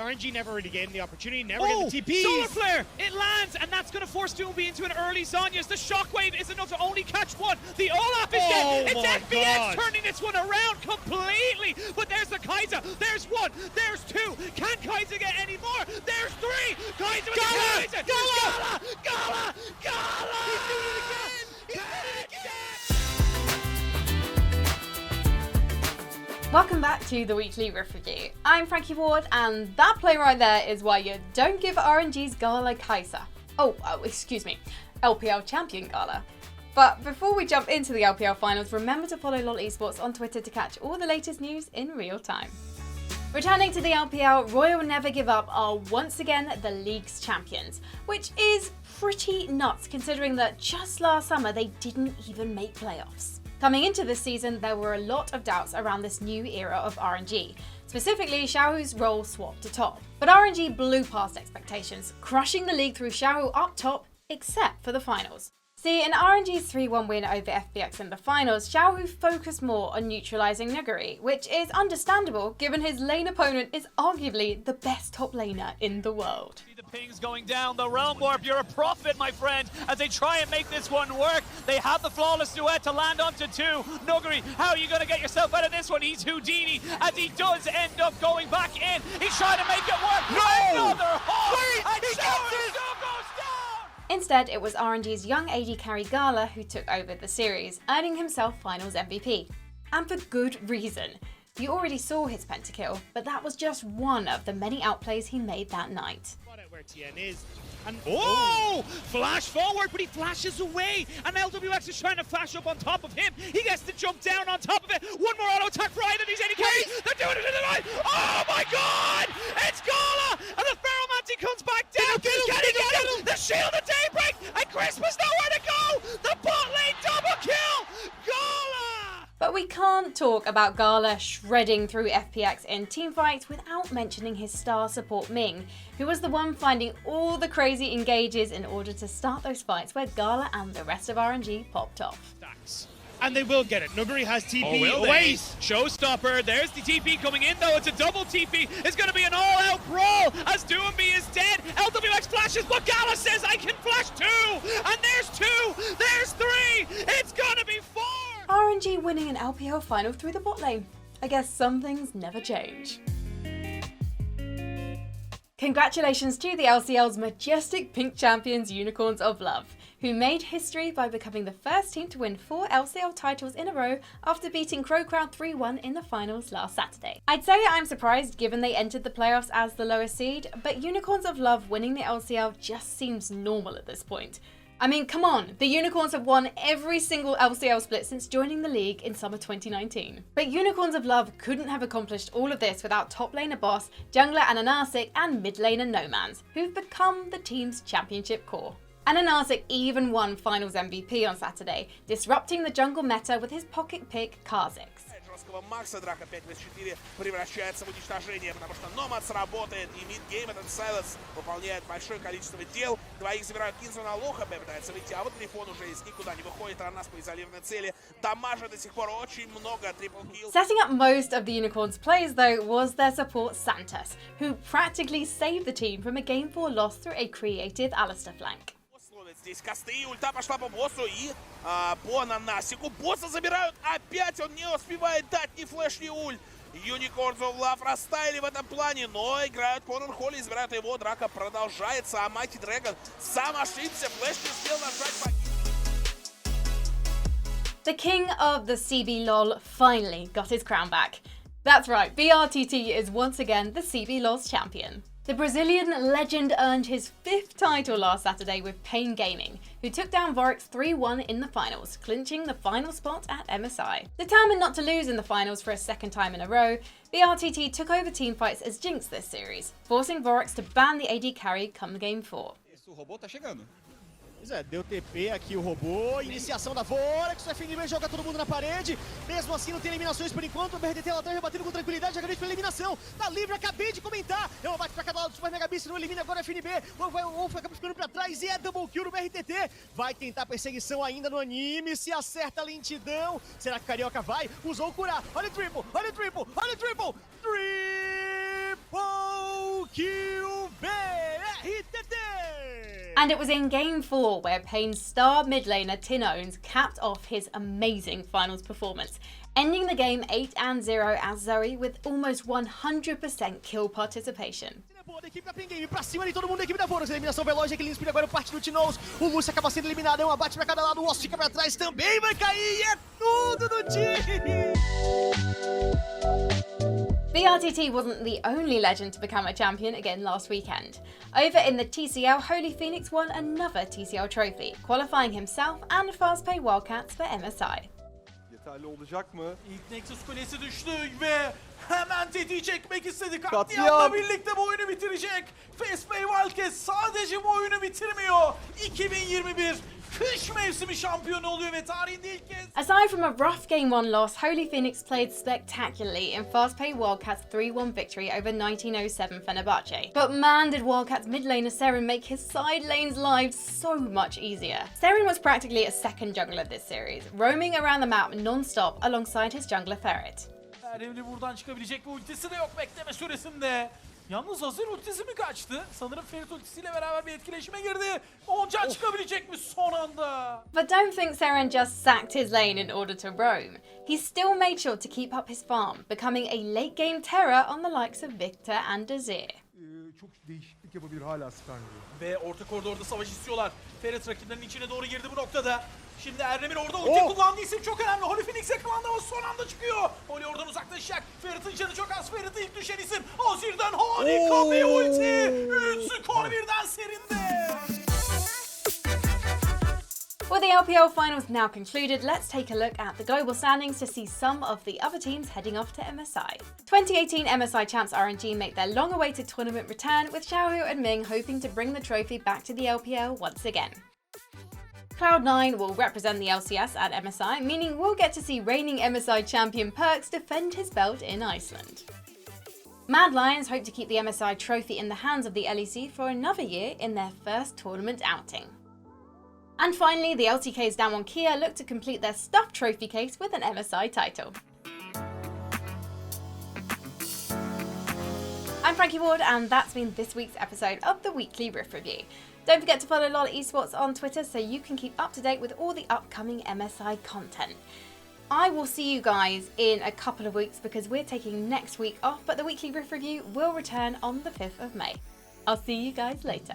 RNG never really gave him the opportunity, never gave the TPs. Solar Flare! It lands, and that's going to force Doomby into an early Zhonya's. The Shockwave is enough to only catch one. The Olaf is dead. It's FBX turning this one around completely. But there's the Kaiser. There's one. There's two. Can Kaiser get any more? There's three. Kaiser with the Kaiser. Gala! Gala! Gala! He's doing it again! He's doing it again! Welcome back to the Weekly Riff Review. I'm Frankie Ward, and that play right there is why you don't give RNG's Gala Kaiser. Oh, excuse me, LPL Champion Gala. But before we jump into the LPL finals, remember to follow LoL Esports on Twitter to catch all the latest news in real time. Returning to the LPL, Royal Never Give Up are once again the league's champions, which is pretty nuts considering that just last summer they didn't even make playoffs. Coming into this season, there were a lot of doubts around this new era of RNG, specifically Xiaohu's role swap to top. But RNG blew past expectations, crushing the league through Xiaohu up top, except for the finals. See, in RNG's 3-1 win over FBX in the finals, Xiaohu focused more on neutralising Nuguri, which is understandable given his lane opponent is arguably the best top laner in the world. The pings going down, the Realm Warp, you're a prophet, my friend, as they try and make this one work. They have the flawless duet to land onto two. Nuguri, how are you going to get yourself out of this one? He's Houdini, as he does end up going back in. He's trying to make it work. No! Another hole! Wait, And he Xiaohu gets it! still goes down! Instead, it was RNG's young AD carry Gala who took over the series, earning himself Finals MVP. And for good reason. You already saw his pentakill, but that was just one of the many outplays he made that night. Where TN is. And flash forward, but he flashes away. And LWX is trying to flash up on top of him. He gets to jump down on top of it. One more auto attack for Iden. He's AD carry. They're doing it in the line. Oh my god! It's Gala! And the Ferromancy comes back down. Get him! The shield of Daybreak! And Christmas nowhere to go! The bot lane double kill! Gala! But we can't talk about Gala shredding through FPX in teamfights without mentioning his star support Ming, who was the one finding all the crazy engages in order to start those fights where Gala and the rest of RNG popped off. And they will get it. Nuguri has TP. Oh, wait! Showstopper, there's the TP coming in though, it's a double TP. It's going to be an all-out brawl as Doomby is dead. LWX flashes, but Gala says I can flash two! And there's two! There's three! It's going to be four! RNG winning an LPL final through the bot lane. I guess some things never change. Congratulations to the LCL's majestic pink champions Unicorns of Love, who made history by becoming the first team to win 4 LCL titles in a row after beating Crowcrown 3-1 in the finals last Saturday. I'd say I'm surprised given they entered the playoffs as the lowest seed, but Unicorns of Love winning the LCL just seems normal at this point. I mean, come on, the Unicorns have won every single LCL split since joining the league in summer 2019. But Unicorns of Love couldn't have accomplished all of this without top laner Boss, jungler Ananasic, and mid laner Nomans, who've become the team's championship core. Ananasic even won Finals MVP on Saturday, disrupting the jungle meta with his pocket pick Kha'Zix. Макса, драка 5v4 превращается в уничтожение, потому что Номадс работает, и мидгейм этот Сайлос выполняет большое количество дел. Двоих забирают Кинзмана, Лоха пытается выйти, а вот Грифон уже из никуда не выходит, Ранас по изолированной цели. Дамажа до сих пор очень много, трипл килл. Setting up most of the Unicorns' plays though was their support Santos, who practically saved the team from a Game 4 loss through a creative Alistar flank. Здесь косты, ульта пошла по боссу и по Ананасику. Босса забирают, опять он не успевает дать ни флэш, ни ульт. Unicorns of Love растаяли в этом плане, но играют по Нурхолли, избирают его, драка продолжается, а Mighty Dragon сам ошибся, флэш не успел нажать. The king of the CBLOL finally got his crown back. That's right, brTT is once again the CBLOL's champion. The Brazilian legend earned his 5th title last Saturday with Pain Gaming, who took down Vorax 3-1 in the finals, clinching the final spot at MSI. Determined not to lose in the finals for a second time in a row, brTT took over teamfights as Jinx this series, forcing Vorax to ban the AD carry come Game 4. Pois é, deu TP aqui o robô, iniciação da Vorax, o FNB joga todo mundo na parede, mesmo assim não tem eliminações por enquanto, o brTT lá atrás rebatendo com tranquilidade, já garante pela eliminação, tá livre, acabei de comentar, é um bate pra cada lado do Super Mega Beast, não elimina agora o FNB, o Wolf acaba ficando pra trás e é double kill no brTT, vai tentar perseguição ainda no anime, se acerta a lentidão, será que o Carioca vai? Usou o curar, olha o triple, olha o triple, olha o triple, triple kill! And it was in Game 4 where Pain's star mid laner Tinones capped off his amazing finals performance, ending the game 8-0 as Zoe with almost 100% kill participation. Boa da equipe da Pen Game, pra cima de todo mundo da equipe da Vorax. Eliminação veloz, Equilin inspira agora o parte do Tinoz. O Lúcio acaba sendo eliminado, é um abate pra cada lado. O Osso fica pra trás, também vai cair. E é tudo do time! brTT wasn't the only legend to become a champion again last weekend. Over in the TCL, Holy Phoenix won another TCL trophy, qualifying himself and fastPay Wildcats for MSI. Yeterli olacak mı? İlk Nexus kulesi düştü ve hemen tetiği çekmek istedi. Katliam. Katliam'la birlikte bu oyunu bitirecek. fastPay Wildcats sadece bu oyunu bitirmiyor. 2021 kış mevsimi şampiyonu oluyor ve tarihinde ilk kez... Aside from a rough Game 1 loss, Holy Phoenix played spectacularly in fastPay Wildcats' 3-1 victory over 1907 Fenerbahce. But man, did Wildcats mid laner Seren make his side lane's lives so much easier. Seren was practically a second jungler this series, roaming around the map non-stop alongside his jungler Ferret. Erevli buradan çıkabilecek bir ultisi de yok bekleme süresinde. Yalnız hazır ultisi mi kaçtı? Sanırım Ferit ultisiyle beraber bir etkileşime girdi. Oncan çıkabilecek mi son anda? But don't think Seren just sacked his lane in order to roam. He still made sure to keep up his farm, becoming a late game terror on the likes of Victor and Azir. Çok değişiklik yapabilir hala Skarner. Ve orta koridorda savaş istiyorlar. Ferit rakiplerinin içine doğru girdi bu noktada. Şimdi Erdemir orada ulti kullandığı isim çok önemli. Holy Phoenix yakalandı ama son anda çıkıyor. Holy oradan uzaklaşacak. Ferit'in canı çok az. Ferit'e ilk düşen isim. Azir'den harika bir ulti. 3 skor birden Serin'de. With the LPL finals now concluded, let's take a look at the global standings to see some of the other teams heading off to MSI. 2018 MSI champs RNG make their long-awaited tournament return, with Xiaohu and Ming hoping to bring the trophy back to the LPL once again. Cloud9 will represent the LCS at MSI, meaning we'll get to see reigning MSI champion Perks defend his belt in Iceland. Mad Lions hope to keep the MSI trophy in the hands of the LEC for another year in their first tournament outing. And finally, the LTK's Damwon Kia look to complete their stuffed trophy case with an MSI title. I'm Frankie Ward, and that's been this week's episode of the Weekly Riff Review. Don't forget to follow LoL Esports on Twitter so you can keep up to date with all the upcoming MSI content. I will see you guys in a couple of weeks because we're taking next week off, but the Weekly Riff Review will return on the 5th of May. I'll see you guys later.